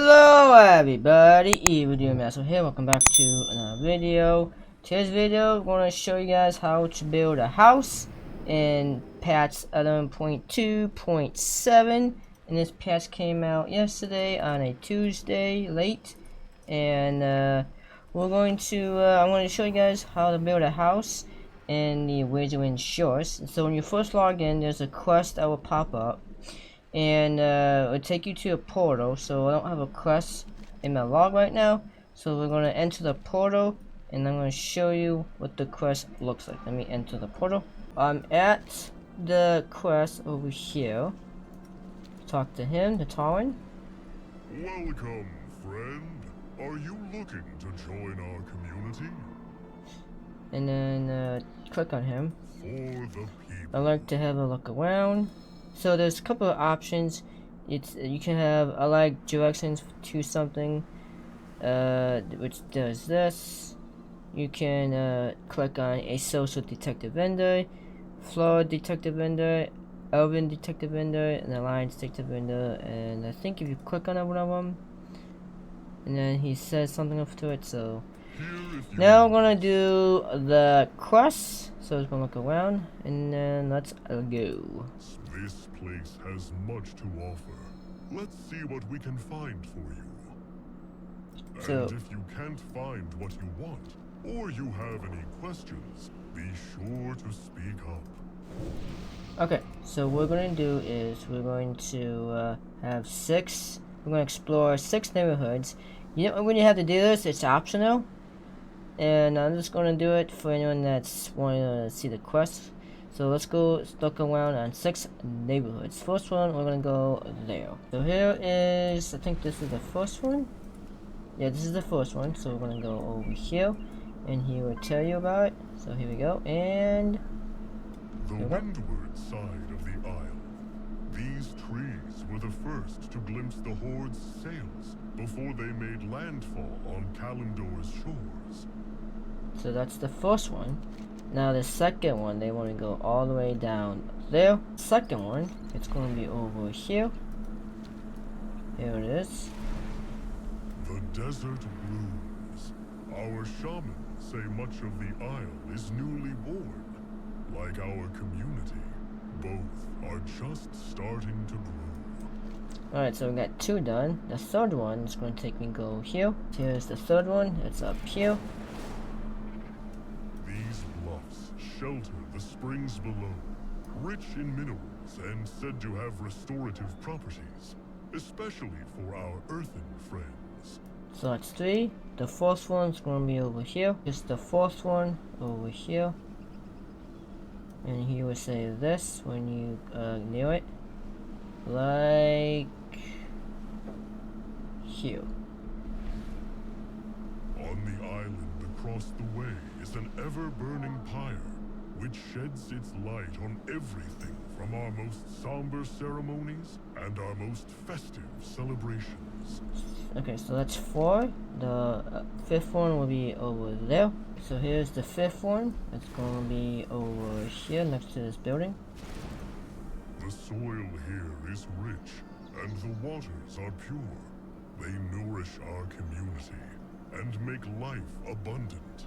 Hello everybody, EvilDMaster here. Welcome back to another video. Today's video, I'm going to show you guys how to build a house in patch 11.2.7. And this patch came out yesterday on a Tuesday late. And I'm going to show you guys how to build a house in the Wizarding Shores. So when you first log in, there's a quest that will pop up. And it'll take you to a portal. So I don't have a quest in my log right now, so we're going to enter the portal and I'm going to show you what the quest looks like. Let me enter the portal. I'm at the quest over here. Talk to him, the Tarn. Welcome, friend. Are you looking to join our community? And then click on him. For the people. I like to have a look around. So there's a couple of options. You can have I like directions to something, which does this. You can click on a social detective vendor, floor detective vendor, elven detective vendor, and alliance detective vendor. And I think if you click on one of them, and then he says something up to it. So now I'm gonna do the quest. So it's gonna look around, and then let's go. This place has much to offer. Let's see what we can find for you. So, and if you can't find what you want, or you have any questions, be sure to speak up. okay, so what we're going to do is we're going to we're going to explore 6 neighborhoods. You don't really have to do this, it's optional. And I'm just going to do it for anyone that's wanting to see the quest. So let's go look around on 6 neighborhoods. First one, we're going to go there. So here is, I think this is the first one. Yeah, this is the first one. So we're going to go over here. And he will tell you about it. So here we go. And the windward side of the isle. These trees were the first to glimpse the Horde's sails before they made landfall on Kalimdor's shores. So that's the first one. Now the second one, they want to go all the way down there. Second one, it's going to be over here. Here it is. The desert blooms. Our shamans say much of the isle is newly born. Like our community, both are just starting to grow. Alright, so we got 2 done. The third one is going to take me go here. Here's the third one. It's up here. These bluffs shelter the springs below, rich in minerals and said to have restorative properties, especially for our earthen friends. So that's 3. The fourth one's going to be over here. Just the fourth one over here. And he will say this when you near it. Like here. On the island across the way is an ever-burning pyre, which sheds its light on everything from our most somber ceremonies and our most festive celebrations. Okay, so that's 4. The 5th one will be over there. So here's the 5th one. It's going to be over here next to this building. The soil here is rich, and the waters are pure. They nourish our community and make life abundant.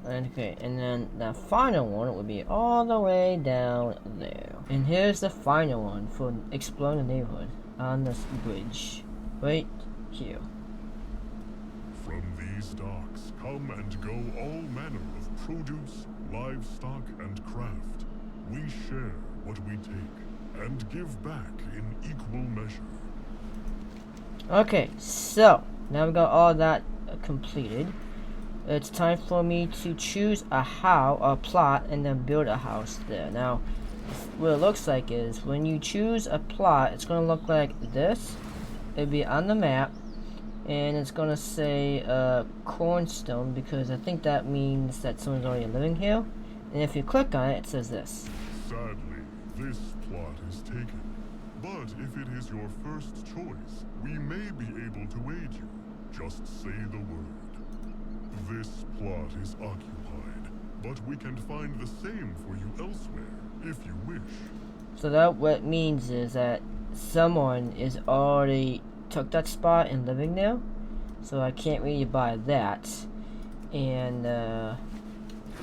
Okay, and then the final one will be all the way down there. And here's the final one for exploring the neighborhood on this bridge. Right here. From these docks come and go all manner of produce, livestock, and craft. We share what we take and give back in equal measure. Okay, so now we got all that completed. It's time for me to choose a plot and then build a house there. Now, what it looks like is when you choose a plot, it's going to look like this. It'll be on the map, and it's going to say cornerstone, because I think that means that someone's already living here. And if you click on it, it says this. Sadly, this plot is taken. But if it is your first choice, we may be able to aid you. Just say the word. This plot is occupied, but we can find the same for you elsewhere, if you wish. So that what it means is that someone is already took that spot and living there, so I can't really buy that. And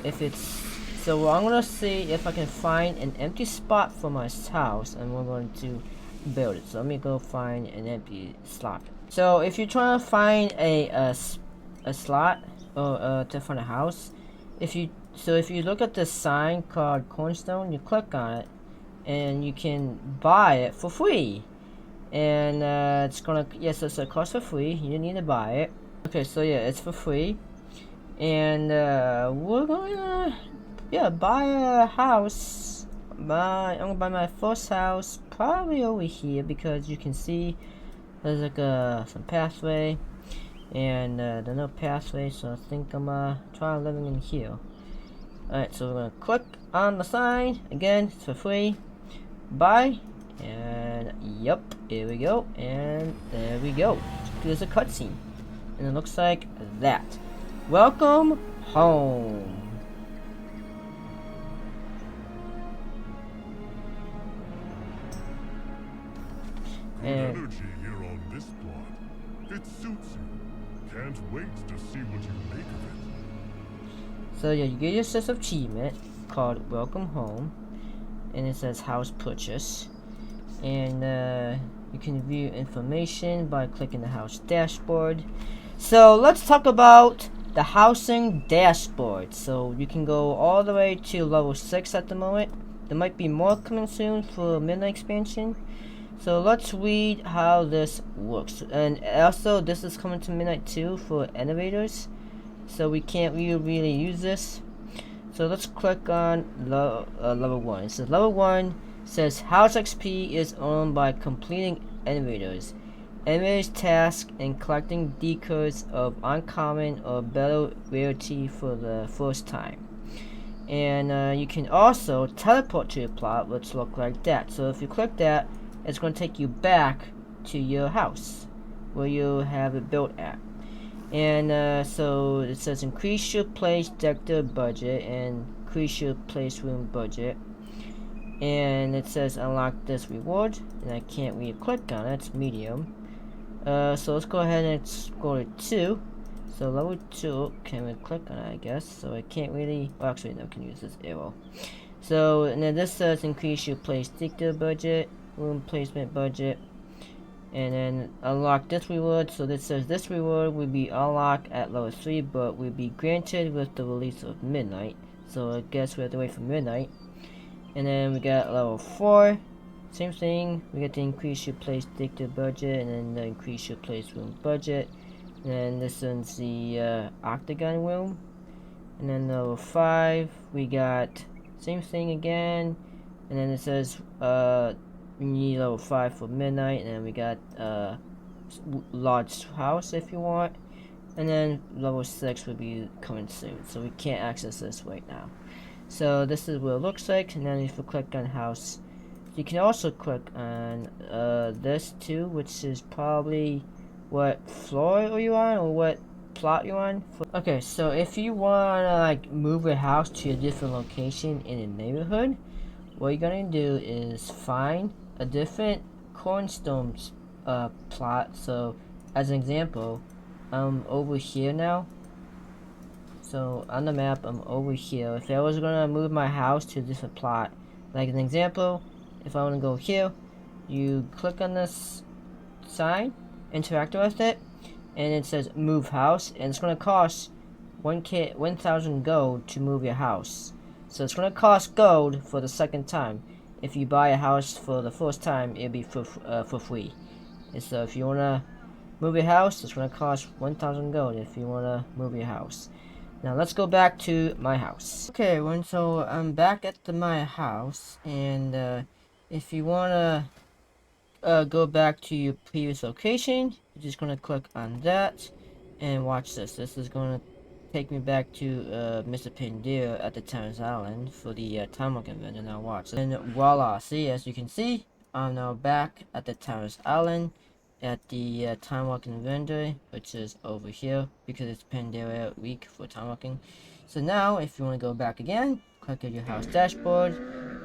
if it's so, I'm gonna see if I can find an empty spot for my house, and we're going to build it. So let me go find an empty slot. So if you're trying to find a slot or to find a house, if you look at the sign called Cornerstone, you click on it, and you can buy it for free. And it's gonna, yes, it's a cost for free. You need to buy it. Okay, so yeah, it's for free. And we're gonna, yeah, buy a house. I'm gonna buy my first house probably over here, because you can see there's like some pathway, and there's no pathway, so I think I'm trying living in here. Alright, so we're gonna click on the sign again. It's for free. Buy, and yep, here we go, and there we go. There's a cutscene, and it looks like that. Welcome home. Good energy here on this plot. It suits you. Can't wait to see what you make of it. So yeah, you get yourself an achievement called Welcome Home, and it says House Purchase, and you can view information by clicking the house dashboard. So let's talk about the housing dashboard. So you can go all the way to level 6 at the moment. There might be more coming soon for Midnight expansion. So let's read how this works. And also, this is coming to Midnight 2 for elevators, so we can't really use this. So let's click on level 1. So level 1 says house XP is earned by completing elevators. Elevators task and collecting decors of uncommon or better rarity for the first time. And you can also teleport to your plot, which look like that. So if you click that, it's going to take you back to your house where you have it built at. And so it says increase your place decor budget and increase your place room budget. And it says unlock this reward, and I can't really click on it, it's medium. So let's go ahead and go to 2. So level 2, can we click on it, I guess? So I can't really, well, actually no, I can use this arrow. So, and then this says increase your place decor budget, room placement budget, and then unlock this reward. So this says this reward will be unlocked at level 3, but will be granted with the release of Midnight. So I guess we have to wait for Midnight. And then we got level 4, same thing. We get to increase your place decor budget, and then the increase your place room budget. And then this one's the octagon room. And then level 5, we got same thing again. And then it says we need level 5 for Midnight, and then we got large house if you want, and then level 6 will be coming soon, so we can't access this right now. So this is what it looks like. And then if you click on house, you can also click on this too, which is probably what floor you're on or what plot you're on. Okay, so if you want to like move a house to a different location in a neighborhood, what you're gonna do is find a different cornerstone plot. So as an example, I'm over here now. So on the map, I'm over here. If I was gonna move my house to a different plot, like an example, if I want to go here, you click on this sign, interact with it, and it says move house, and it's gonna cost 1,000 gold to move your house. So it's gonna cost gold for the second time. If you buy a house for the first time, it'll be for free. And so if you wanna move your house, it's gonna cost 1,000 gold if you wanna move your house. Now let's go back to my house. Okay, so I'm back at my house, and if you wanna go back to your previous location, you're just gonna click on that, and watch this. This is gonna take me back to Mr. Pandira at the Towers Island for the time walking event. And now watch. And voila! See, as you can see, I'm now back at the Towers Island at the time walking vendor, which is over here because it's Pandira week for time walking. So now, if you want to go back again, click at your house dashboard,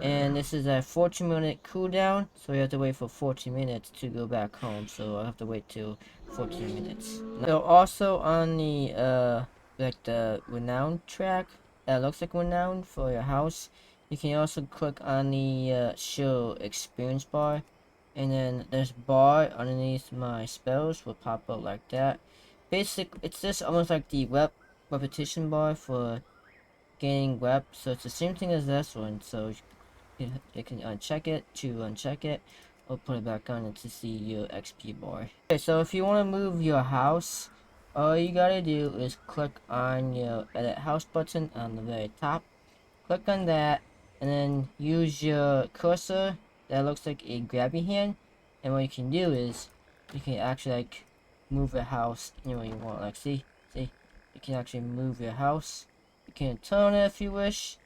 and this is a 14-minute cooldown, so you have to wait for 14 minutes to go back home. So I'll have to wait till 14 minutes. So also on the like the renown track that looks like renown for your house, you can also click on the show experience bar, and then there's bar underneath my spells will pop up like that. It's just almost like the repetition bar for gaining rep, so it's the same thing as this one. So you can uncheck it to uncheck it, or put it back on it to see your XP bar. Okay, so if you want to move your house, all you gotta do is click on your edit house button on the very top. Click on that, and then use your cursor that looks like a grabby hand, and what you can do is you can actually like move your house anywhere you want. Like see, you can actually move your house. You can turn it if you wish,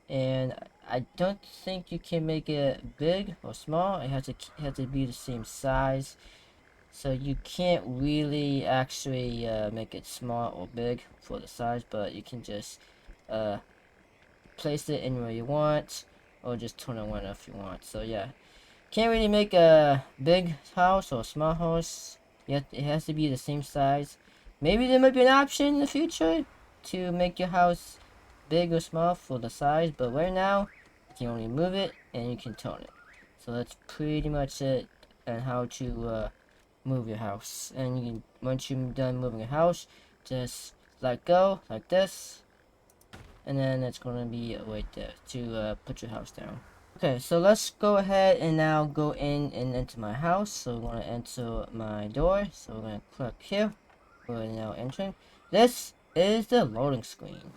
and I don't think you can make it big or small. It has to be the same size. So you can't really actually make it small or big for the size, but you can just place it anywhere you want, or just turn it on if you want. So yeah, can't really make a big house or a small house. Yet it has to be the same size. Maybe there might be an option in the future to make your house big or small for the size, but right now you can only move it and you can turn it. So that's pretty much it on how to move your house. And you can, once you're done moving your house, just let go like this, and then it's going to be right there to put your house down. Okay, so let's go ahead and now go in and enter my house. So we're going to enter my door. So we're going to click here. We're now entering. This is the loading screen.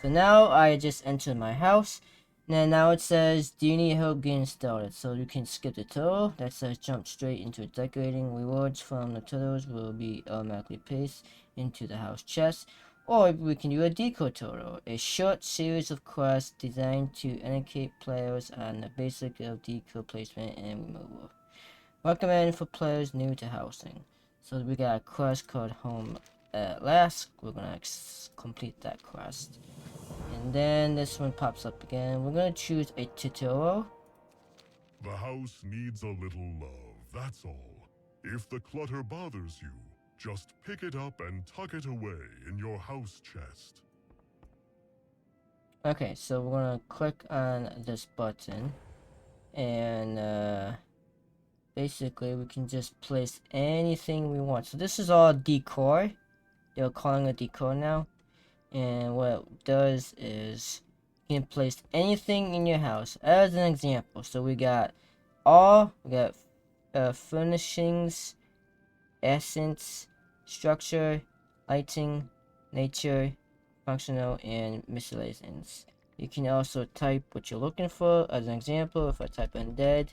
So now I just entered my house. And now it says, do you need help getting started? So you can skip the tutorial. That says jump straight into decorating. Rewards from the tutorials will be automatically pasted into the house chest. Or we can do a decor tutorial, a short series of quests designed to educate players on the basics of decor placement and removal. Recommended for players new to housing. So we got a quest called Home at Last. We're gonna complete that quest. And then this one pops up again. We're gonna choose a tutorial. The house needs a little love, that's all. If the clutter bothers you, just pick it up and tuck it away in your house chest. Okay, so we're gonna click on this button, and basically we can just place anything we want. So this is all decor. They're calling it decor now. And what it does is you can place anything in your house. As an example, so we got furnishings, essence, structure, lighting, nature, functional, and miscellaneous. You can also type what you're looking for. As an example, if I type undead,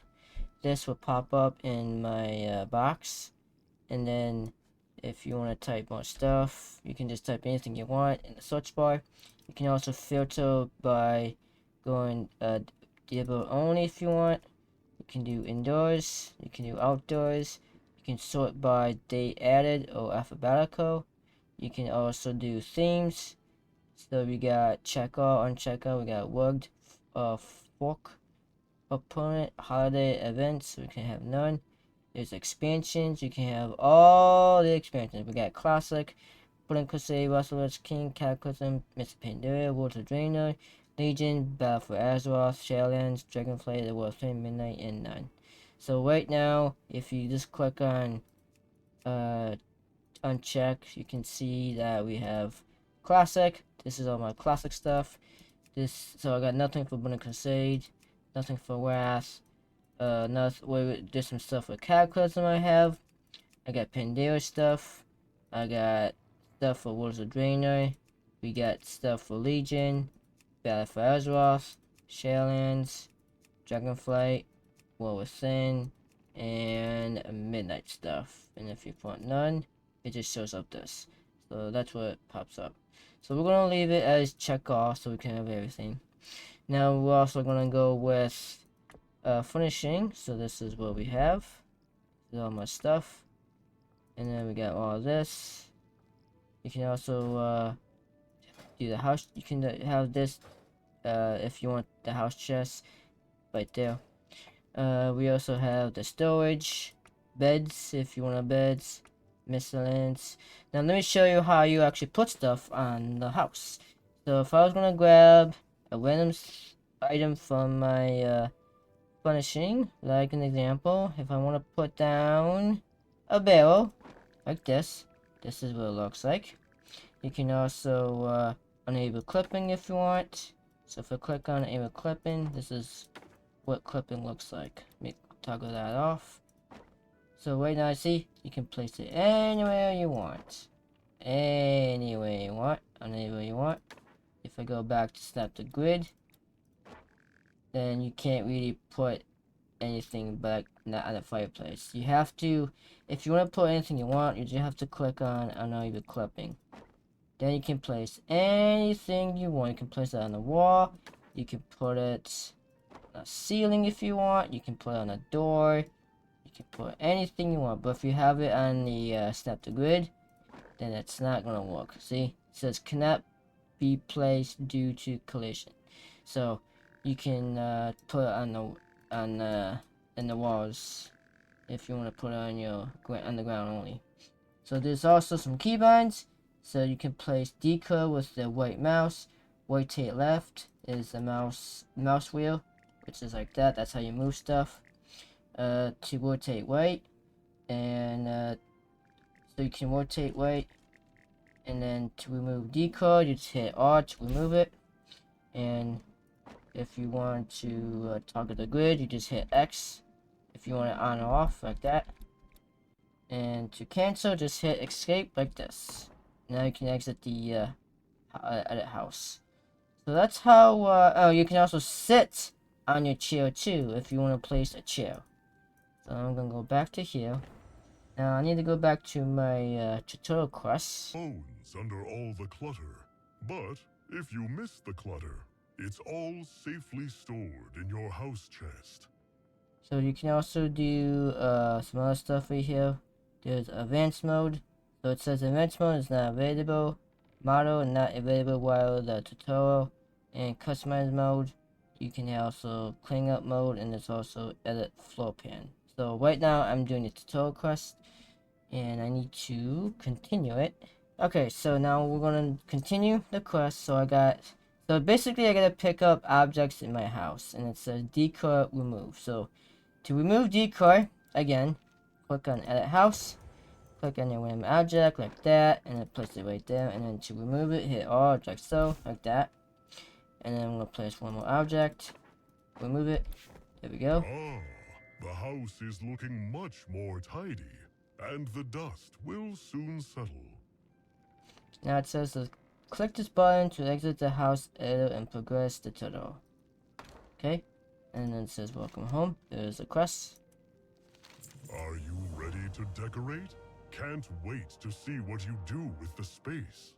this will pop up in my box. And then if you want to type more stuff, you can just type anything you want in the search bar. You can also filter by going Diablo only if you want. You can do indoors, you can do outdoors. You can sort by date added or alphabetical. You can also do themes. So we got check all, uncheck all. We got worked, fork, opponent, holiday events. We can have none. There's expansions. You can have all the expansions. We got classic, Burning Crusade, Russell's King, Cataclysm, Mr. Pandaria, World of Draenor, Legion, Battle for Azeroth, Shadowlands, Dragonflight, The World of Flame, Midnight, and none. So right now, if you just click on uncheck, you can see that we have classic. This is all my classic stuff. So I got nothing for Burning Crusade, nothing for Wrath. There's some stuff with Cataclysm I have. I got Pandaria stuff. I got stuff for Worlds of Draenor. We got stuff for Legion, Battle for Azeroth, Shadowlands, Dragonflight, War Within, and Midnight stuff. And if you put none, it just shows up this. So that's what pops up. So we're gonna leave it as check off so we can have everything. Now we're also gonna go with furnishing. So this is what we have. This is all my stuff. And then we got all this. You can also do the house. You can have this if you want the house chest, right there. We also have the storage, beds if you want a beds, miscellaneous. Now let me show you how you actually put stuff on the house. So if I was gonna grab a random item from my furnishing, like an example, if I want to put down a barrel, like this is what it looks like. You can also enable clipping if you want. So if I click on enable clipping, this is what clipping looks like. Toggle that off. So right now, see, you can place it anywhere you want. Anywhere you want, anywhere you want. If I go back to snap the grid, then you can't really put anything but not on the fireplace. You have to, if you want to put anything you want, you just have to click on enable clipping. Then you can place anything you want. You can place it on the wall. You can put it on a ceiling if you want. You can put it on a door. You can put anything you want. But if you have it on the snap to grid, then it's not gonna work. See, it says cannot be placed due to collision. So you can put it in the walls if you want to put it on the ground only. So there's also some keybinds. So you can place decor with the white mouse. Rotate left is the mouse wheel, which is like that. That's how you move stuff. To rotate right, and so you can rotate right, and then to remove decor, you just hit R to remove it. And if you want to toggle the grid, you just hit X. If you want it on or off, like that. And to cancel, just hit escape like this. Now you can exit the edit house. So that's how, oh, you can also sit on your chair too, if you want to place a chair. So I'm going to go back to here. Now I need to go back to my tutorial quest. Bones under all the clutter. But if you miss the clutter, it's all safely stored in your house chest. So you can also do some other stuff right here. There's advanced mode. So it says advanced mode is not available. Model not available while the tutorial. And customized mode. You can also clean up mode, and there's also edit floor plan. So right now I'm doing the tutorial quest, and I need to continue it. Okay, so now we're gonna continue the quest. So basically I gotta pick up objects in my house, and it says decor remove. So to remove decor, again, click on edit house, click on your random object like that, and then place it right there. And then to remove it, hit all like so, like that. And then I'm gonna place one more object, remove it. There we go. Ah, the house is looking much more tidy, and the dust will soon settle. Now it says click this button to exit the house editor and progress the tutorial. Okay, and then it says welcome home. There's a quest. Are you ready to decorate? Can't wait to see what you do with the space.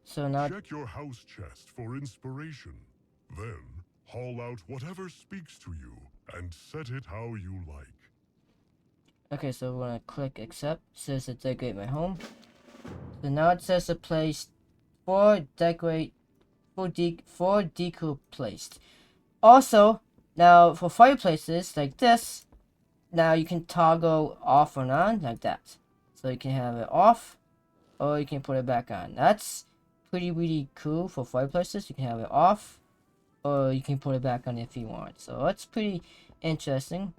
So now check your house chest for inspiration. Then haul out whatever speaks to you and set it how you like. Okay, so we're gonna click accept. It says to decorate my home. So now it says to place four decor placed. Also, now for fireplaces like this, now you can toggle off and on like that. So you can have it off, or you can put it back on. That's really cool for fireplaces. You can have it off, or you can put it back on if you want. So that's pretty interesting.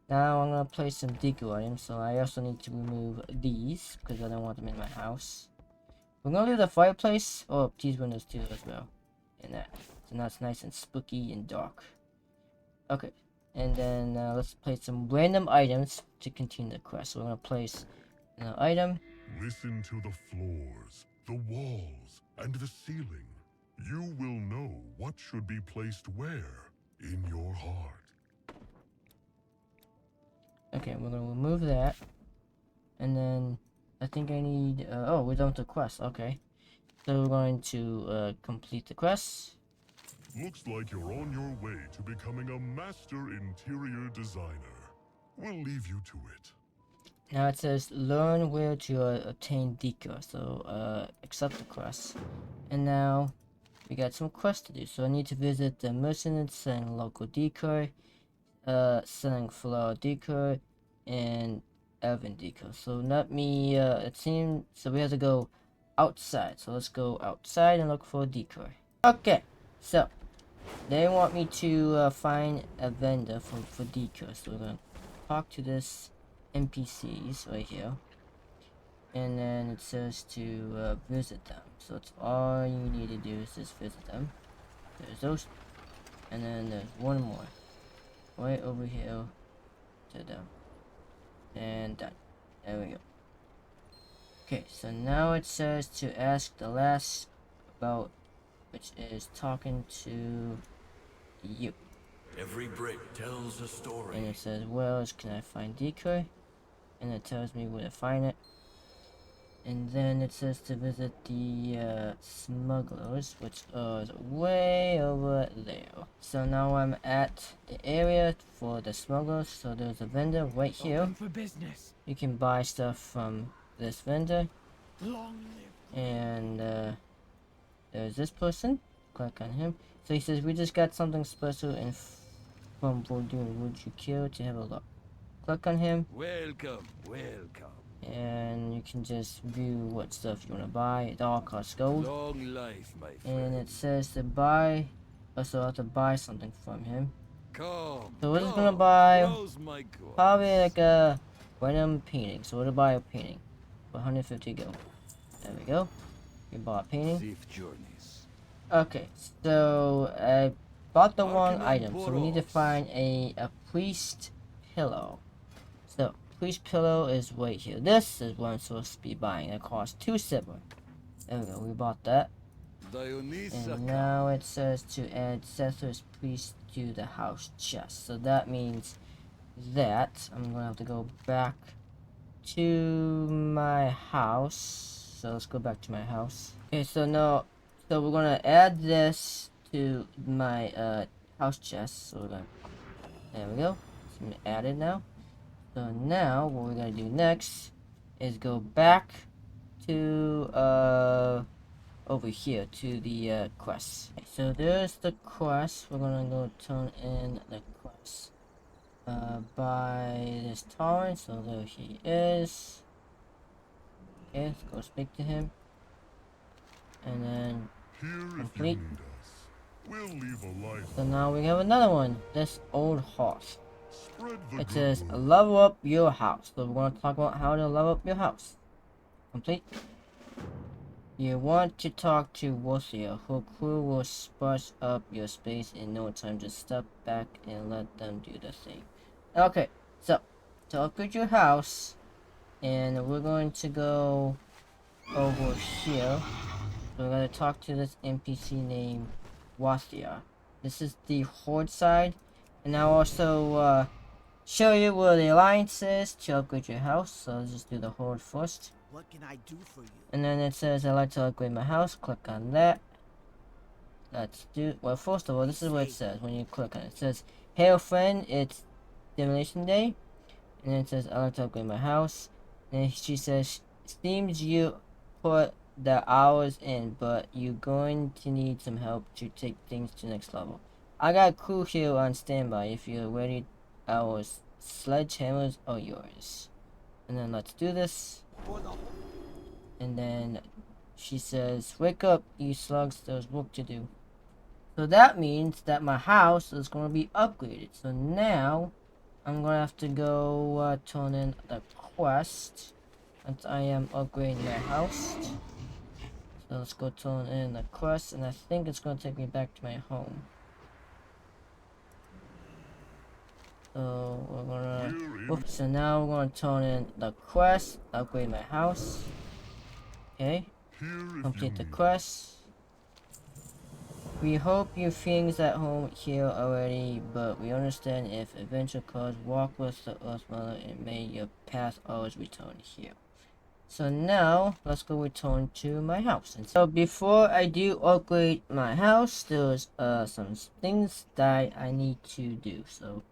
Now I'm gonna place some decor items, so I also need to remove these because I don't want them in my house. We're gonna leave the fireplace, oh, these windows too as well, and that. So now it's nice and spooky and dark. Okay, and then let's place some random items to continue the quest. So we're gonna place an item. Listen to the floors, the walls, and the ceiling. You will know what should be placed where in your heart. Okay, we're gonna remove that, and then I think I need. Oh, we're done with the quest. Okay, so we're going to complete the quest. Looks like you're on your way to becoming a master interior designer. We'll leave you to it. Now it says learn where to obtain decor. So accept the quest, and now we got some quests to do. So I need to visit the merchant, selling local decor, selling floral decor, and elven decor. So let me, it seems, so we have to go outside. So let's go outside and look for decor. Okay, so they want me to find a vendor for decor. So we're gonna talk to this NPCs right here. And then it says to visit them. So that's all you need to do is just visit them. There's those. And then there's one more. Right over here to them. And done. There we go. Okay, so now it says to ask the last about, which is talking to you. Every brick tells a story. And it says, where else can I find decor? And it tells me where to find it. And then it says to visit the smugglers, which is way over there. So now I'm at the area for the smugglers. So there's a vendor right here. Open for business. You can buy stuff from this vendor. Long live. And there's this person. Click on him. So he says, we just got something special and from Voodoo. Would you care to have a look? Click on him. Welcome, welcome. And you can just view what stuff you want to buy. It all costs gold. Long life, my friend. And it says to buy, also I have to buy something from him. Come. So we're just gonna buy Rose my God. probably like a random painting. So we're gonna buy a painting for 150 gold. There we go. We bought a painting. Safe journeys. Okay, so I bought the How wrong can I item. So we need to borrow? find a priest pillow. So priest pillow is right here. This is what I'm supposed to be buying. It costs 2 silver. There we go. We bought that. Dionysa. And now it says to add Cethul's priest to the house chest. So that means that I'm gonna have to go back to my house. So let's go back to my house. Okay, so now, so we're gonna add this to my house chest. So we're gonna, there we go. It's gonna add it now. So now what we're gonna do next is go back to over here to the quest. Okay, so there's the quest. We're gonna go turn in the quest by this torrent. So there he is. Okay, let's go speak to him. And then Here if you complete. need us. We'll leave a light. So now we have another one. This old horse. Spread the It good says word. level up your house. So we're gonna talk about how to level up your house. Complete. You want to talk to Warthia. Her crew will spruce up your space in no time. Just step back and let them do the thing. Okay, so to upgrade your house, and we're going to go over here. So we're going to talk to this NPC named Warthia. This is the Horde side, and I'll also show you where the Alliance is to upgrade your house. So let's just do the Horde first. What can I do for you? And then it says I'd like to upgrade my house. Click on that. Let's do, well, first of all, this is what it says when you click on it. It says, hail friend, it's Demolition Day. And then it says I'd like to upgrade my house. And then she says, seems you put the hours in, but you're going to need some help to take things to the next level. I got a crew here on standby. If you're ready, our sledgehammers are yours. And then let's do this. For the And then she says, wake up, you slugs, there's work to do. So that means that my house is going to be upgraded. So now, I'm going to have to go turn in the quest. Once I am upgrading my house. So let's go turn in the quest. And I think it's going to take me back to my home. So we're gonna, so now we're gonna turn in the quest, upgrade my house. Okay, Here if you complete the need quest. We hope your things at home here already, but we understand if adventure calls, walk with the Earth Mother and may your path always return here. So now, let's go return to my house. And so before I do upgrade my house, there's some things that I need to do. So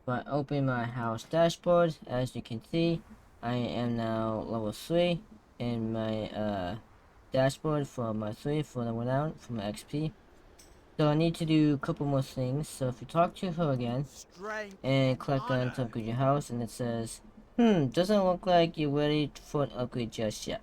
if I open my house dashboard, as you can see, I am now level 3 in my dashboard for my 3 for the renown from XP. So I need to do a couple more things. So if you talk to her again Strength and click on to upgrade your house, and it says, doesn't look like you're ready for an upgrade just yet.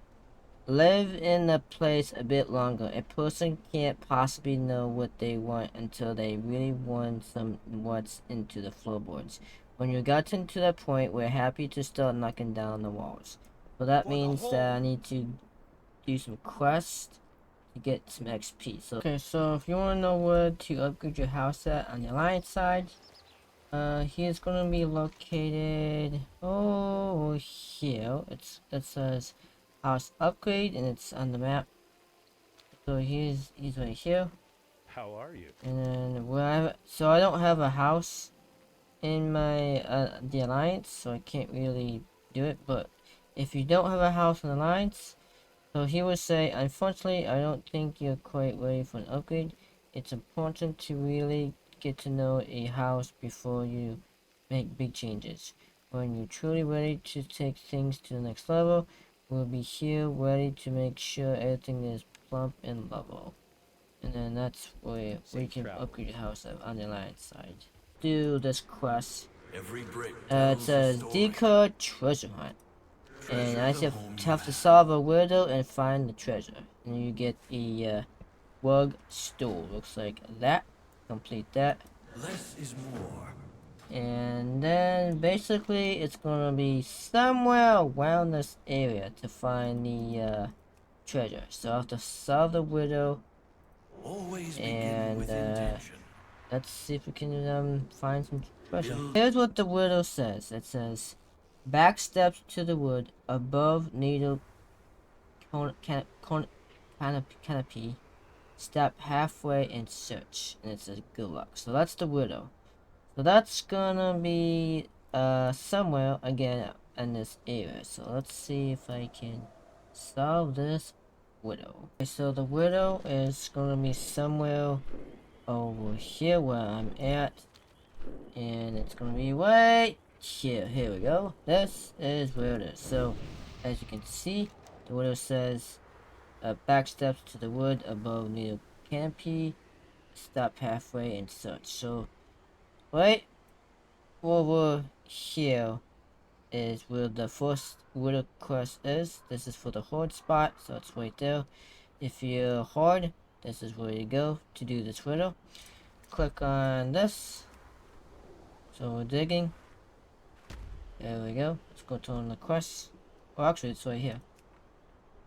Live in a place a bit longer. A person can't possibly know what they want until they really want some what's into the floorboards. When you gotten to that point, we're happy to start knocking down the walls. So that means that I need to do some quests to get some XP. So okay, so if you want to know where to upgrade your house at on the alliance side, he's gonna be located over here. It says house upgrade and it's on the map. So he's right here. How are you? And then so I don't have a house in my the alliance, so I can't really do it. But if you don't have a house in the alliance, so he would say, unfortunately, I don't think you're quite ready for an upgrade. It's important to really get to know a house before you make big changes. When you're truly ready to take things to the next level, we'll be here ready to make sure everything is plump and level. And then that's where we can upgrade your house on the alliance side. Do this quest. It says decor treasure hunt. And I have to solve a riddle and find the treasure. And you get the rug stool. Looks like that. Complete that. Less is more. And then basically it's gonna be somewhere around this area to find the treasure. So I have to solve the riddle. Always And with intention. let's see if we can find some treasure. Here's what the riddle says. It says, back steps to the wood above needle canopy. Step halfway and search. And it says good luck. So that's the riddle. So that's gonna be somewhere again in this area. So let's see if I can solve this riddle. Okay, so the riddle is gonna be somewhere over here where I'm at. And it's gonna be right here. Here we go. This is where it is. So as you can see, the riddle says back steps to the wood above needle canopy. Stop halfway and search. So right over here is where the first riddle quest is. This is for the Horde spot, so it's right there. If you're Horde, this is where you go to do this riddle. Click on this. So we're digging. There we go. Let's go to the quest. Oh, actually, it's right here.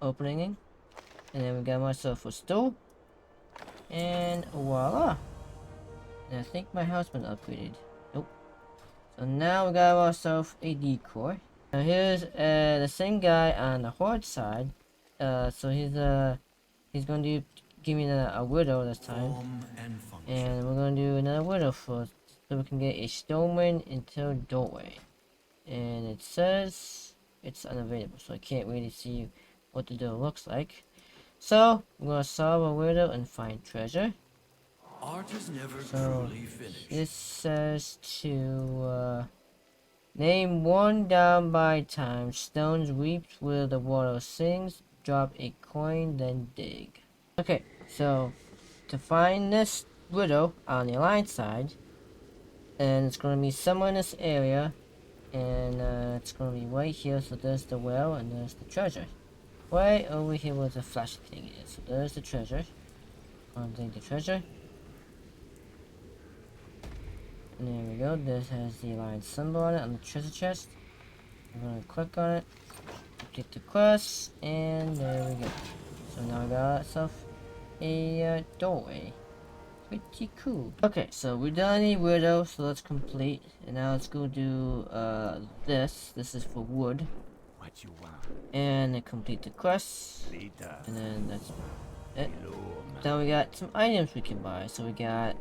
Opening. And then we got myself a stool. And voila. And I think my house been upgraded. Nope. So now we got ourselves a decor. Now here's the same guy on the Horde side. So he's going to give me a widow this time. And we're going to do another widow first. So we can get a stoneman into doorway. And it says it's unavailable. So I can't really see what the door looks like. So we're going to solve a widow and find treasure. Art is never So truly finished. this says to name one down by time. Stones reaped where the water sings. Drop a coin, then dig. Okay, so to find this widow on the alliance side, and it's going to be somewhere in this area, and it's going to be right here. So there's the well and there's the treasure. Right over here where the flash thing is. So there's the treasure. I'm going to take the treasure. And there we go. This has the alliance symbol on it on the treasure chest. I'm going to click on it. Complete the quest. And there we go. So now we got ourselves a doorway. Pretty cool. Okay, so we're done the widow, so let's complete. And now let's go do this. This is for wood. What you want? And then complete the quest. Lita. And then that's it. Hello, Now we got some items we can buy. So we got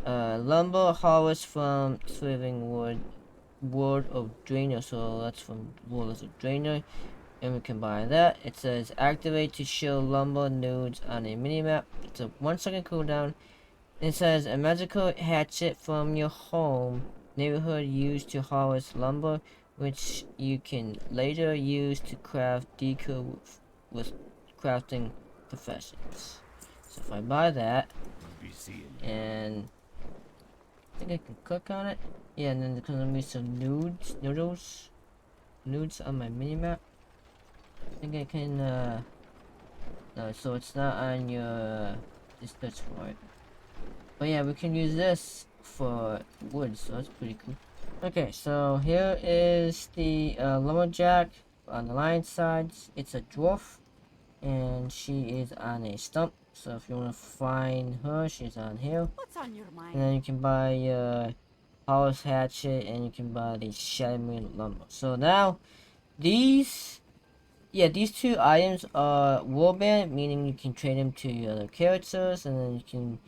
lumber harvest from thriving wood. Word of Drainer, so that's from Wars of Drainer. And we can buy that. It says activate to show lumber nodes on a minimap. It's a 1 second cooldown. It says a magical hatchet from your home neighborhood used to harvest lumber, which you can later use to craft decor with crafting professions. So if I buy that, Be seeing you. and I think I can click on it. Yeah, and then there's gonna be some nudes on my minimap. I think I can, no, so it's not on your, just search for it. But yeah, we can use this for wood, so that's pretty cool. Okay, so here is the lumberjack on the lion side. It's a dwarf, and she is on a stump. So if you want to find her, she's on here. What's on your mind? And then you can buy Hollis hatchet, and you can buy the Shadowmoon lumber. So now these two items are warband, meaning you can trade them to your other characters, and then you can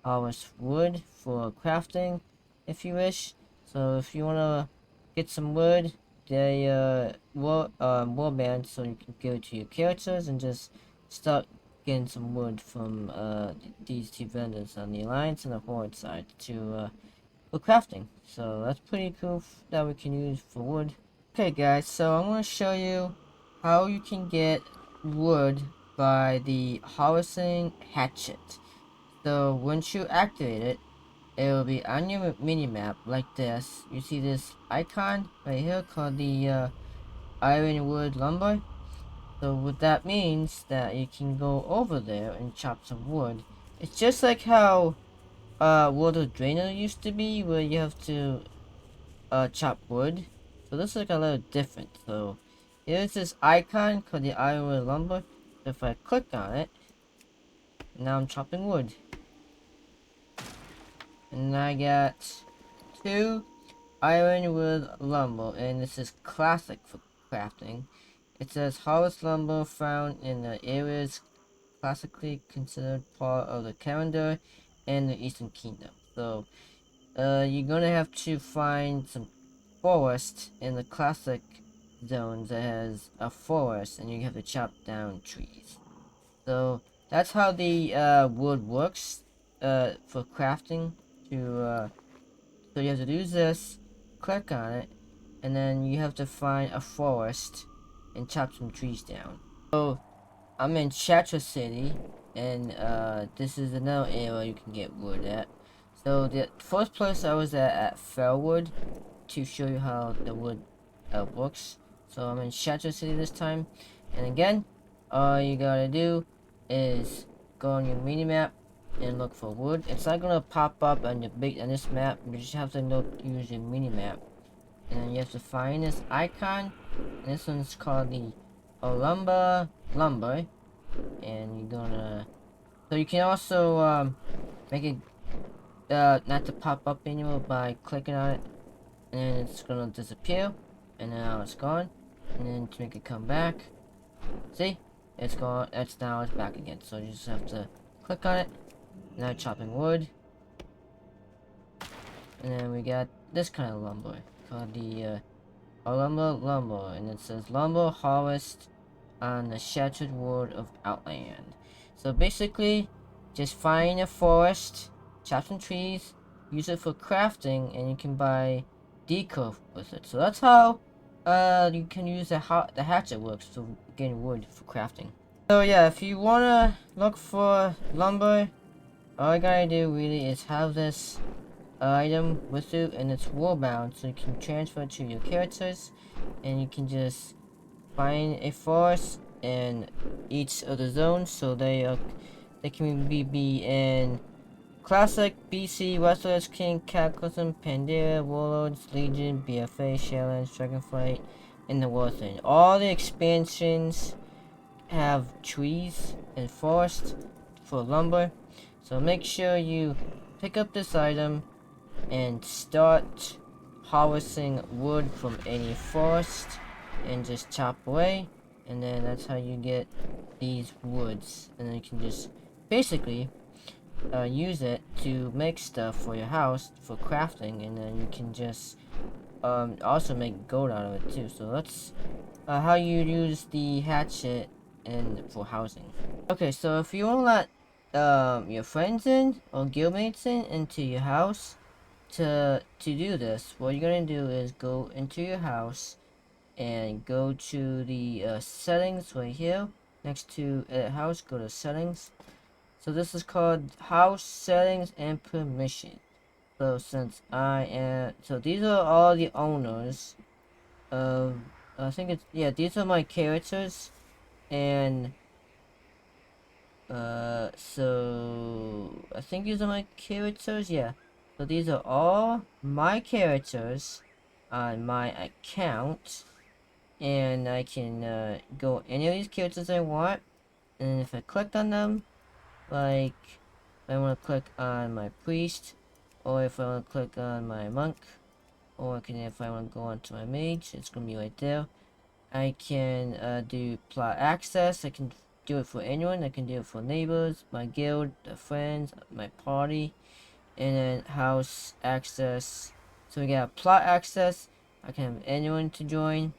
harvest wood for crafting if you wish. So if you want to get some wood, they warband, so you can give it to your characters and just start getting some wood from these two vendors on the Alliance and the Horde side to for crafting. So that's pretty cool that we can use for wood. Okay guys, so I'm going to show you how you can get wood by the harvesting hatchet. So once you activate it, it will be on your mini-map like this. You see this icon right here called the ironwood lumber. So what that means that you can go over there and chop some wood. It's just like how World of Draenor used to be, where you have to chop wood. So this is like a little different. So here's this icon called the ironwood lumber. So if I click on it, now I'm chopping wood. And I got 2 ironwood lumber, and this is classic for crafting. It says harvest lumber found in the areas classically considered part of the calendar and the Eastern Kingdom. So you're gonna have to find some forest in the classic zones that has a forest, and you have to chop down trees. So that's how the wood works for crafting. So you have to do this, click on it, and then you have to find a forest and chop some trees down. So I'm in Chatra City, and this is another area you can get wood at. So the first place I was at Fairwood to show you how the wood works. So I'm in Chatra City this time, and again, all you gotta do is go on your mini map and look for wood. It's not gonna pop up on this map. You just have to use your mini map, and then you have to find this icon. And this one's called the lumber, and you're gonna. So you can also make it not to pop up anymore by clicking on it, and then it's gonna disappear, and now it's gone. And then to make it come back, see, it's gone. It's back again. So you just have to click on it. Now chopping wood, and then we got this kind of lumber called the lumber, and it says lumber harvest on the shattered world of Outland. So basically, just find a forest, chop some trees, use it for crafting, and you can buy decor with it. So that's how you can use the hatchet works for getting wood for crafting. So yeah, if you wanna look for lumber, all you gotta do really is have this item with you, and it's wall bound, so you can transfer it to your characters, and you can just find a forest in each of the zones. So they can be in Classic, BC, Westeros, King, Cataclysm, Pandaria, Warlords, Legion, BFA, Shadowlands, Dragonflight, and the War Thing. All the expansions have trees and forest for lumber. So make sure you pick up this item and start harvesting wood from any forest and just chop away, and then that's how you get these woods, and then you can just basically use it to make stuff for your house for crafting, and then you can just also make gold out of it too. So that's how you use the hatchet and for housing. Okay, so if you want to let your friends in or guildmates into your house to do this, what you're gonna do is go into your house and go to the settings right here, next to edit house, go to settings. So this is called house settings and permission. So since so these are all the owners of, I think it's, yeah, these are my characters, and so I think these are my characters, yeah. So these are all my characters on my account, and I can go any of these characters I want, and if I click on them, like if I want to click on my priest, or if I want to click on my monk, or if I want to go onto my mage, it's gonna be right there. I can do plot access. I can do it for anyone. I can do it for neighbors, my guild, the friends, my party, and then house access. So we got plot access. I can have anyone to join.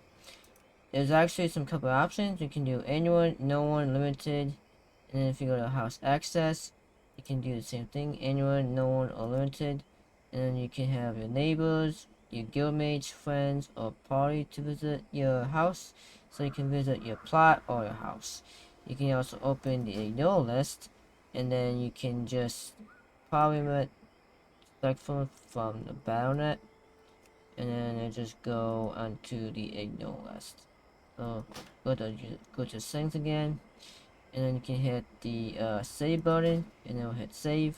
There's actually some couple options. You can do anyone, no one, limited, and then if you go to house access, you can do the same thing, anyone, no one, or limited, and then you can have your neighbors, your guildmates, friends, or party to visit your house, so you can visit your plot or your house. You can also open the ignore list, and then you can just probably select from the battle.net, and then I just go onto the ignore list. So go to settings again, and then you can hit the save button, and then we'll hit save.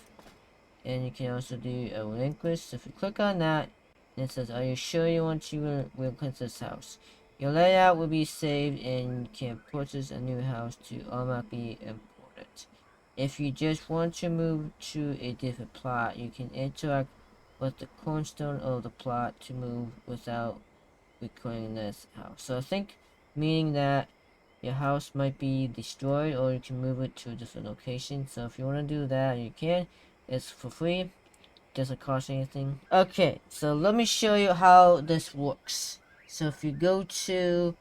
And you can also do a relinquish. So if you click on that, and it says, are you sure you want to relinquish this house? Your layout will be saved, and you can purchase a new house to automatically import it. If you just want to move to a different plot, you can interact with the cornerstone of the plot to move without recording this house. So I think meaning that your house might be destroyed, or you can move it to a different location. So if you want to do that, you can. It's for free, doesn't cost anything. Okay, so let me show you how this works. So if you go to,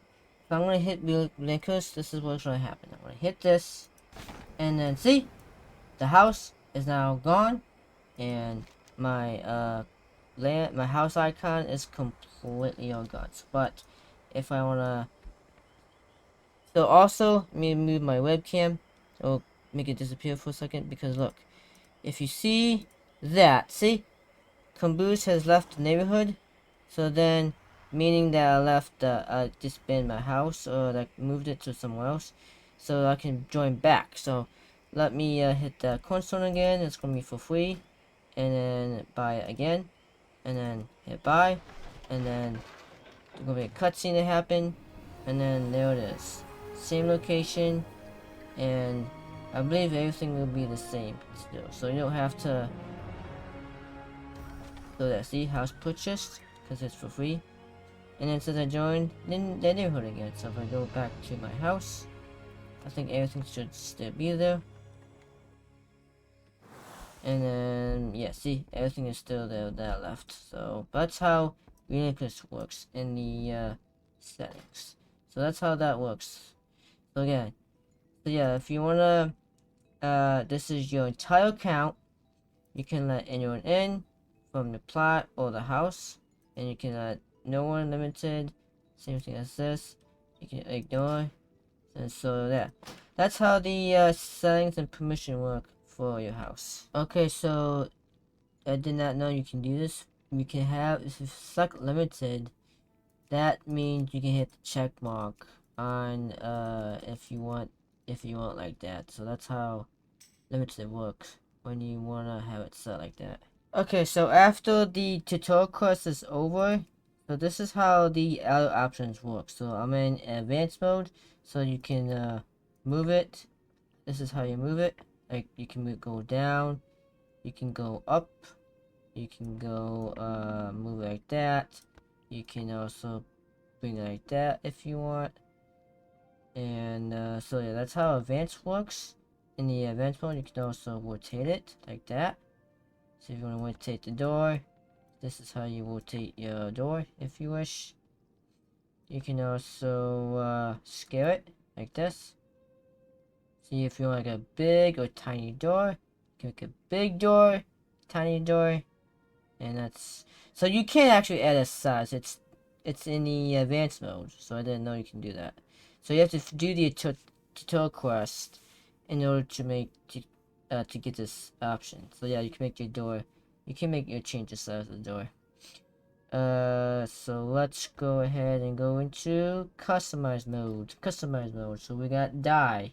if I'm going to hit relinquish, this is what's going to happen. I'm going to hit this, and then see, the house is now gone, and my my house icon is completely all gone. But if I want to, so also, let me move my webcam. So make it disappear for a second, because look, if you see that, see, Caboose has left the neighborhood. So then, meaning that I left, I disbanded my house, or like moved it to somewhere else, so I can join back. So let me hit the cornerstone again. It's gonna be for free, and then buy it again, and then hit buy, and then there's gonna be a cutscene to happen, and then there it is. Same location, and I believe everything will be the same still. So you don't have to. So that, see, house purchased, because it's for free. And then since I joined the neighborhood again, so if I go back to my house, I think everything should still be there. And then, yeah, see, everything is still there that I left. So that's how relinquish works in the settings. So that's how that works. So again, so yeah, if you wanna, this is your entire account. You can let anyone in from the plot or the house, and you can let no one limited. Same thing as this. You can ignore, and so yeah, that's how the settings and permission work for your house. Okay, so I did not know you can do this. You can have, if you select limited, that means you can hit the check mark on if you want like that. So that's how limited works when you wanna have it set like that. Okay, so after the tutorial course is over, so this is how the other options work. So I'm in advanced mode, so you can move it. This is how you move it. Like you can go down, you can go up, you can go move like that. You can also bring it like that if you want. And so yeah, that's how advanced works. In the advanced mode, you can also rotate it like that. So if you want to rotate the door, this is how you rotate your door if you wish. You can also scale it like this. See if you want like a big or tiny door. You can make a big door, tiny door, and that's, so you can't actually add a size. It's in the advanced mode, so I didn't know you can do that. So you have to do the tutorial quest in order to get this option. So yeah, you can make your door. You can make your changes out of the door. So let's go ahead and go into customize mode. So we got dye.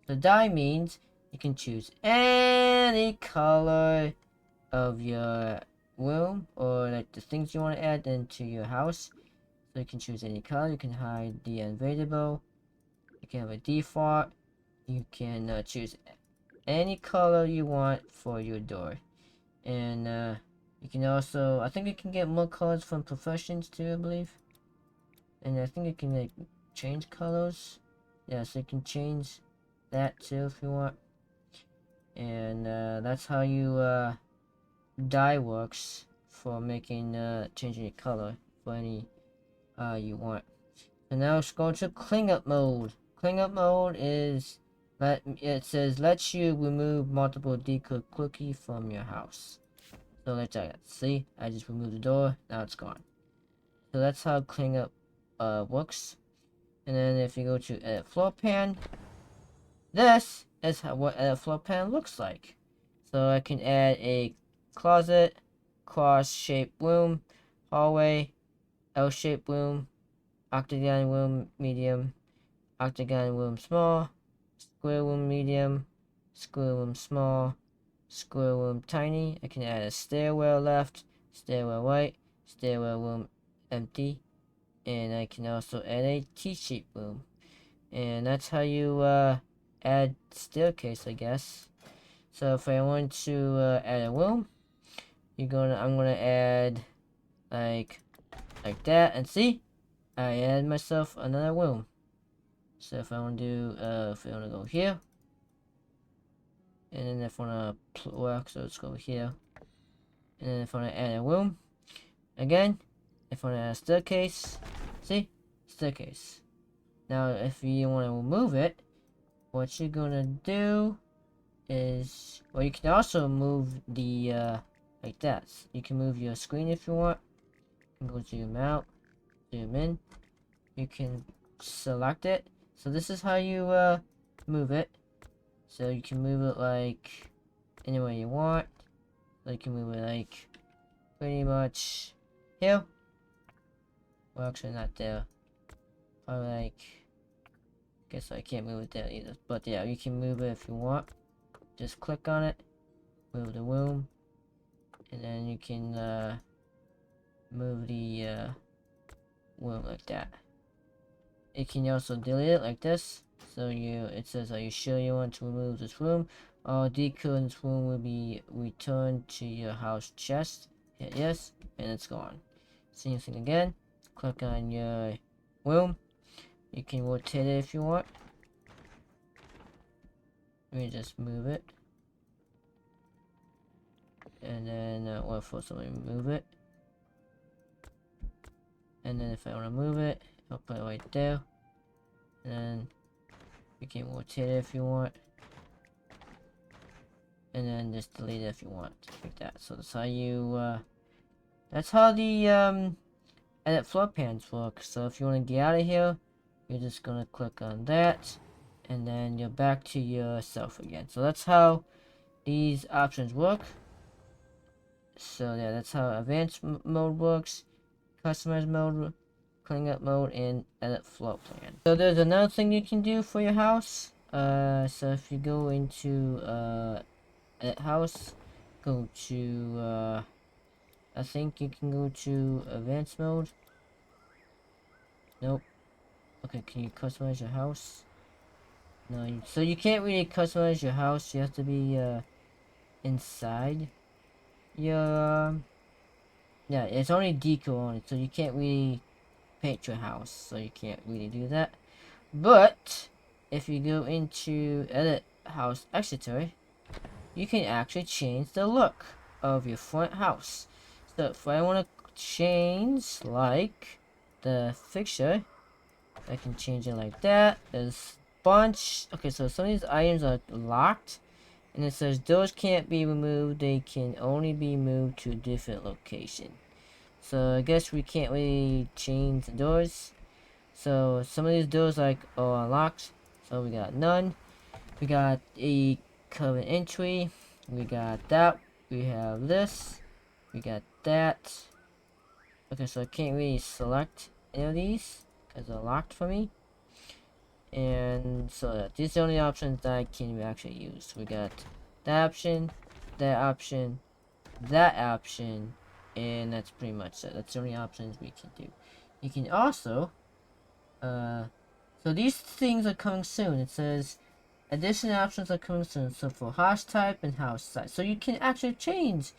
So dye means you can choose any color of your room or like the things you want to add into your house. So you can choose any color. You can hide the invadable. You can have a default. You can choose any color you want for your door. And you can also, I think you can get more colors from professions too, I believe. And I think you can like change colors. Yeah, so you can change that too if you want. And that's how you dye works for making changing your color for any you want. So now let's go to cleanup mode. Cleanup mode is it says lets you remove multiple decor quickly from your house. So let's try that. See, I just removed the door, now it's gone. So that's how cleanup works. And then if you go to edit floor plan, this is what edit floor plan looks like. So I can add a closet, cross-shaped room, hallway, L-shaped room, octagon room medium, octagon room small, square room medium, square room small, square room tiny. I can add a stairwell left, stairwell right, stairwell room empty, and I can also add a T-shape room. And that's how you add staircase, I guess. So if I want to add a room, I'm gonna add like that, and see, I add myself another room. So if I want to do if I want to go here, and then if I want to work, so let's go here, and then if I want to add a room again, if I want to add a staircase, see, staircase. Now if you want to remove it, what you're gonna do is, well, you can also move the like that. You can move your screen if you want. You can go zoom out, zoom in. You can select it. So this is how you move it. So you can move it like any way you want. So you can move it like pretty much here. Well, actually not there. Probably like, guess I can't move it there either. But yeah, you can move it if you want. Just click on it, move the room, and then you can move the room like that. You can also delete it like this. So it says, are you sure you want to remove this room? All decor in this room will be returned to your house chest. Hit yes, and it's gone. Same thing again. Click on your room. You can rotate it if you want. Let me just move it. And then, or for somebody move it. And then if I want to move it, I'll put it right there. And then you can rotate it if you want. And then just delete it if you want. Like that. So that's how you, that's how the, edit floor plans work. So if you want to get out of here, you're just gonna click on that. And then you're back to yourself again. So that's how these options work. So yeah, that's how advanced mode works, customize mode, cleanup mode, and edit floor plan. So there's another thing you can do for your house. So if you go into edit house, go to I think you can go to advanced mode. Nope. Okay, can you customize your house? No, so you can't really customize your house. You have to be inside your yeah, it's only decor on it, so you can't really paint your house, so you can't really do that. But if you go into edit house accessory, you can actually change the look of your front house. So if I want to change like the fixture, I can change it like that. There's a bunch. Okay, so some of these items are locked, and it says doors can't be removed, they can only be moved to a different location. So I guess we can't really change the doors. So some of these doors are unlocked, So we got none. We got a coven entry. We got that. We have this. We got that. Okay, so I can't really select any of these because they're locked for me. And so these are the only options that I can actually use. We got that option, that option, that option, and that's pretty much it. That's the only options we can do. You can also, so these things are coming soon. It says additional options are coming soon. So for house type and house size. So you can actually change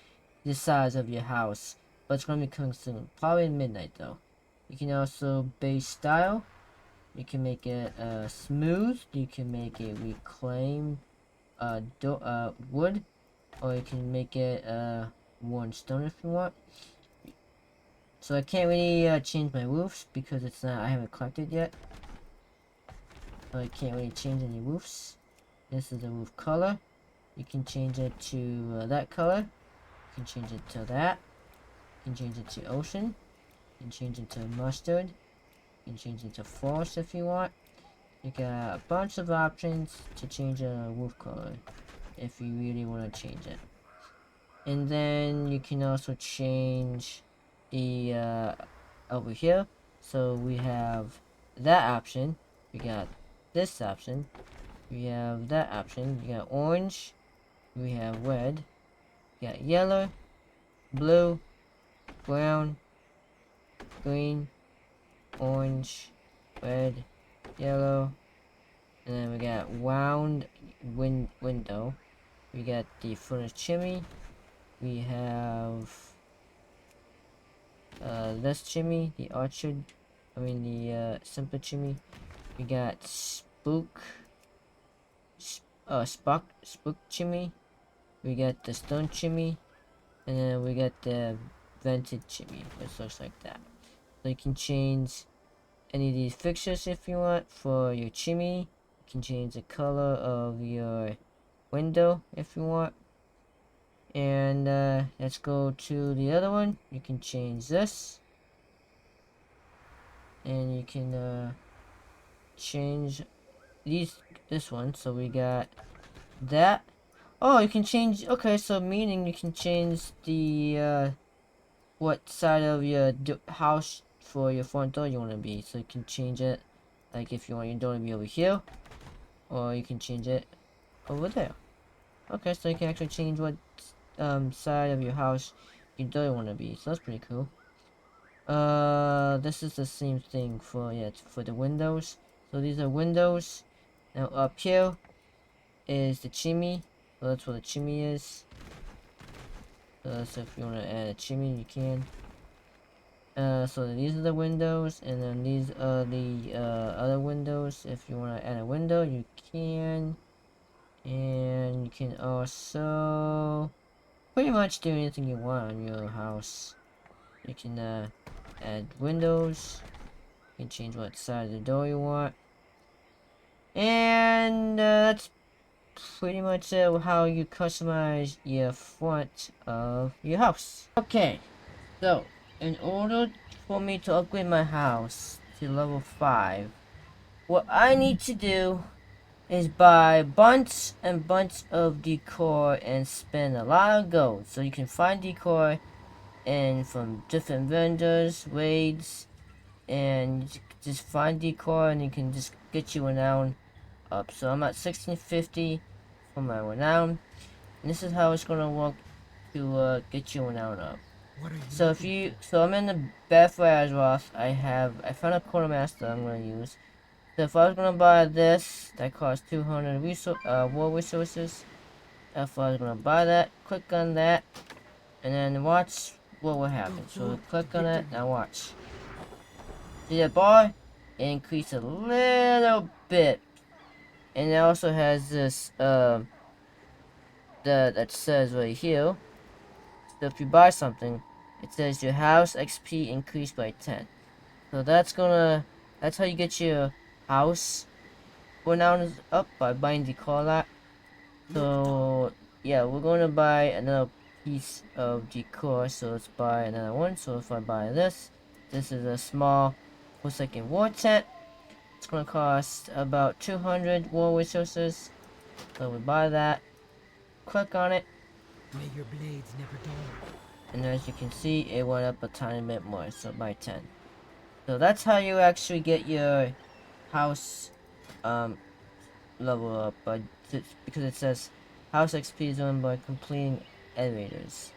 the size of your house, but it's going to be coming soon. Probably in midnight though. You can also base style. You can make it smooth. You can make it reclaim wood, or you can make it worn stone if you want. So I can't really change my roofs because it's not. I haven't collected yet. So I can't really change any roofs. This is the roof color. You can change it to that color. You can change it to that. You can change it to ocean. You can change it to mustard. You can change it to forest if you want. You got a bunch of options to change a roof color if you really want to change it. And then you can also change the over here. So we have that option. We got this option. We have that option. We got orange. We have red. We got yellow, blue, brown, green, orange, red, yellow, and then we got round window. We got the furnace chimney. We have this chimney, the orchard. The simple chimney. We got spook chimney. We got the stone chimney, and then we got the vented chimney, which looks like that. So you can change any of these fixtures if you want for your chimney. You can change the color of your window if you want. And let's go to the other one. You can change this, and you can change this one. So we got that. Oh, you can change. Okay, so meaning you can change the what side of your house for your front door you want to be. So you can change it, like if you want your door to be over here, or you can change it over there. Okay, so you can actually change what side of your house your door you want to be. So that's pretty cool. This is the same thing for for the windows. So these are windows. Now up here is the chimney. So that's what the chimney is. So if you want to add a chimney, you can. So these are the windows, and then these are the other windows. If you want to add a window, you can. And you can also pretty much do anything you want on your house. You can add windows. You can change what side of the door you want. And that's pretty much how you customize your front of your house. Okay, so in order for me to upgrade my house to level 5, what I need to do is buy bunch and bunch of decor and spend a lot of gold. So you can find decor and from different vendors, raids, and just find decor and you can just get your renown up. So I'm at 1650 for my renown, and this is how it's gonna work to get your renown up. So I'm in the Bathway Azeroth. I found a quartermaster I'm gonna use. So if I was gonna buy this, that costs 200 war resources. If I was gonna buy that, click on that, and then watch what will happen. So click on it, now watch. See that bar? It increased a little bit. And it also has this, that says right here. So if you buy something, it says your house XP increased by 10. So that's how you get your house renown up, by buying decor lot. So yeah, we're gonna buy another piece of decor, so let's buy another one. So if I buy this is a small Forsaken war tent. It's gonna cost about 200 war resources. So we buy that, click on it, May your blades never dull. and as you can see, it went up a tiny bit more, so by 10. So that's how you actually get your house level up, but because it says house XP is earned by completing elevators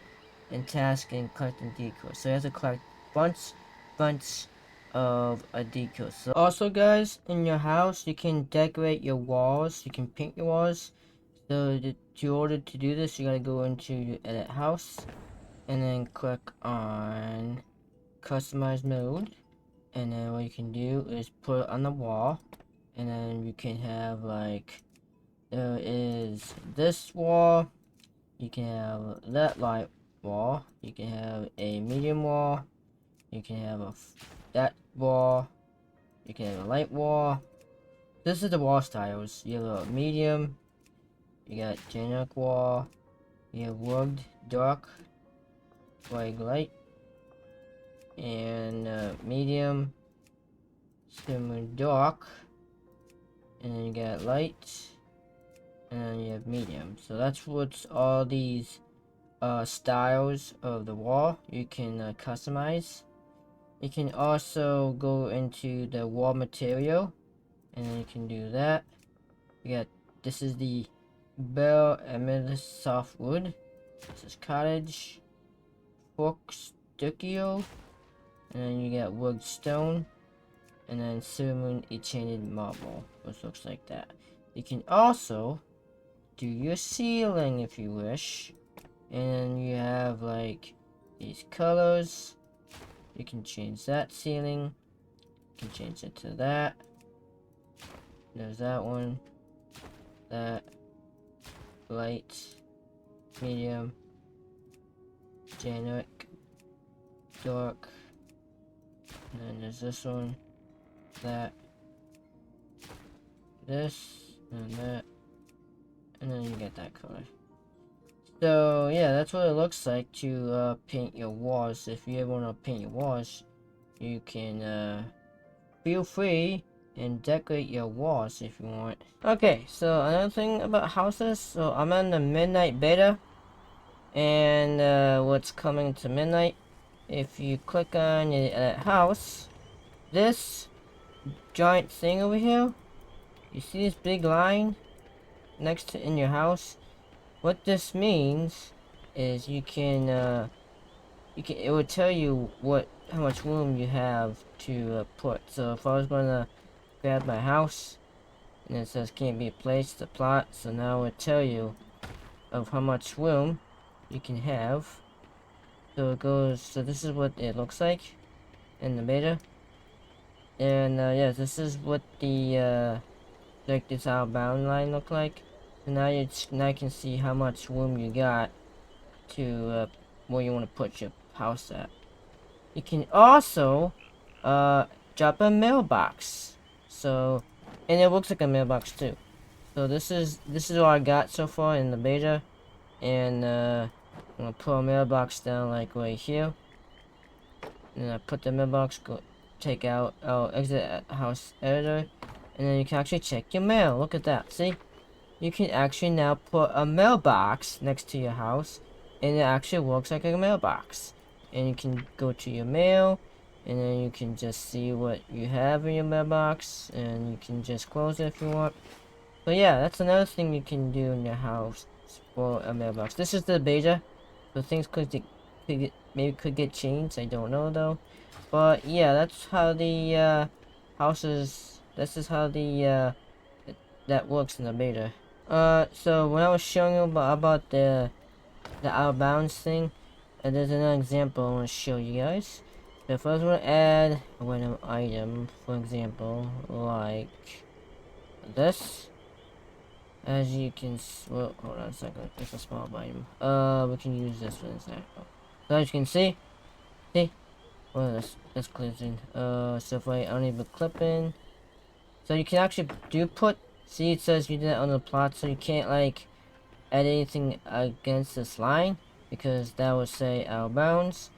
and tasks and collecting decor. So you have to collect bunch of a decor. So also guys, in your house you can decorate your walls, you can paint your walls. So in order to do this, you gotta go into your edit house and then click on customize mode, and then what you can do is put it on the wall, and then you can have like, there is this wall, you can have that light wall, you can have a medium wall, you can have that wall, you can have a light wall. This is the wall styles. You have a medium, you got generic wall, you have wood, dark, white, light, and medium, similar dark, and then you got light, and then you have medium. So that's what's all these styles of the wall you can customize. You can also go into the wall material, and then you can do that. You got, this is the bell amethyst soft wood, this is cottage, fork stucco, and then you got wood stone, and then cinnamon enchanted marble, which looks like that. You can also do your ceiling if you wish, and then you have like these colors. You can change that ceiling, you can change it to that. There's that one, that, light, medium, generic, dark, and then there's this one, that, this, and that, and then you get that color. So yeah, that's what it looks like to paint your walls. If you ever want to paint your walls, you can feel free and decorate your walls if you want. Okay, so another thing about houses, so I'm on the midnight beta, and what's coming to midnight, if you click on your house, this giant thing over here, you see this big line next to in your house? What this means is you can it will tell you how much room you have to put. So if I was gonna grab my house and it says can't be placed to plot, so now it will tell you of how much room you can have. So it goes, so this is what it looks like in the beta, and yeah, this is what the like this outbound line look like. So now you can see how much room you got to where you want to put your house at. You can also drop a mailbox. So, and it looks like a mailbox too. So this is what I got so far in the beta, and I'm gonna put a mailbox down like right here. And then I put the mailbox, take out, exit house editor, and then you can actually check your mail. Look at that, see? You can actually now put a mailbox next to your house, and it actually works like a mailbox. And you can go to your mail, and then you can just see what you have in your mailbox, and you can just close it if you want. So yeah, that's another thing you can do in your house for a mailbox. This is the beta, so things could get changed. I don't know though. But yeah, that's how the houses. This is how the that works in the beta. So when I was showing you about the out of bounds thing, there's another example I want to show you guys. So if I was going to add a random item, for example, like this, as you can, well, hold on a second, it's a small item. We can use this for example. So as you can see, well, let's close in. So if I enable clipping, so you can actually put. See, it says you did that on the plot, so you can't like add anything against this line because that would say out of bounds,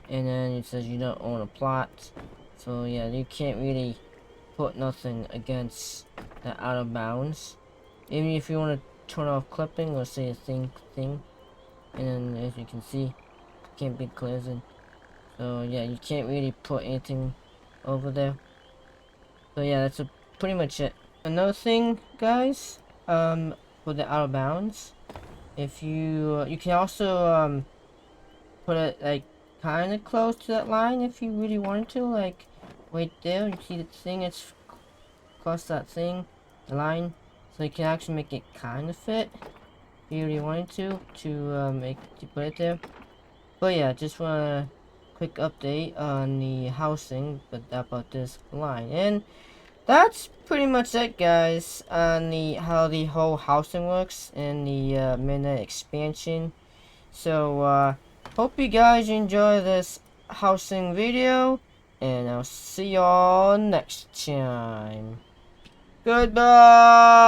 and then it says you don't own a plot. So yeah, you can't really put nothing against the out of bounds. Even if you want to turn off clipping or say a thing, and then as you can see, can't be closing. So yeah, you can't really put anything over there. So yeah, that's pretty much it. Another thing, guys, for the out of bounds, if you can also put it like kind of close to that line if you really wanted to, like right there. You see the thing? It's close to that thing, the line, so you can actually make it kind of fit if you really wanted to make to put it there. But yeah, just want a quick update on the housing, but about this line, and that's pretty much it, guys, on the how the whole housing works in the midnight expansion. So hope you guys enjoy this housing video, and I'll see y'all next time. Goodbye!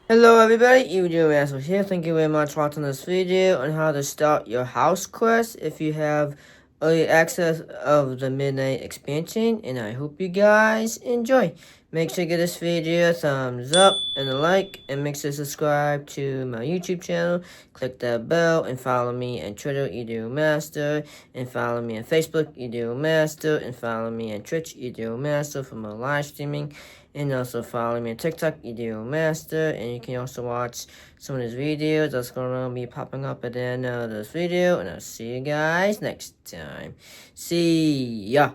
Hello everybody, Asshole here. Thank you very much for watching this video on how to start your house quest if you have early access of the Midnight expansion, and I hope you guys enjoy. Make sure to give this video a thumbs up and a like, and make sure to subscribe to my YouTube channel. Click that bell and follow me on Twitter, Master, and follow me on Facebook, Master, and follow me on Twitch, Master, for more live streaming. And also follow me on TikTok, Master, and you can also watch some of these videos that's gonna be popping up at the end of this video, and I'll see you guys next time. See ya!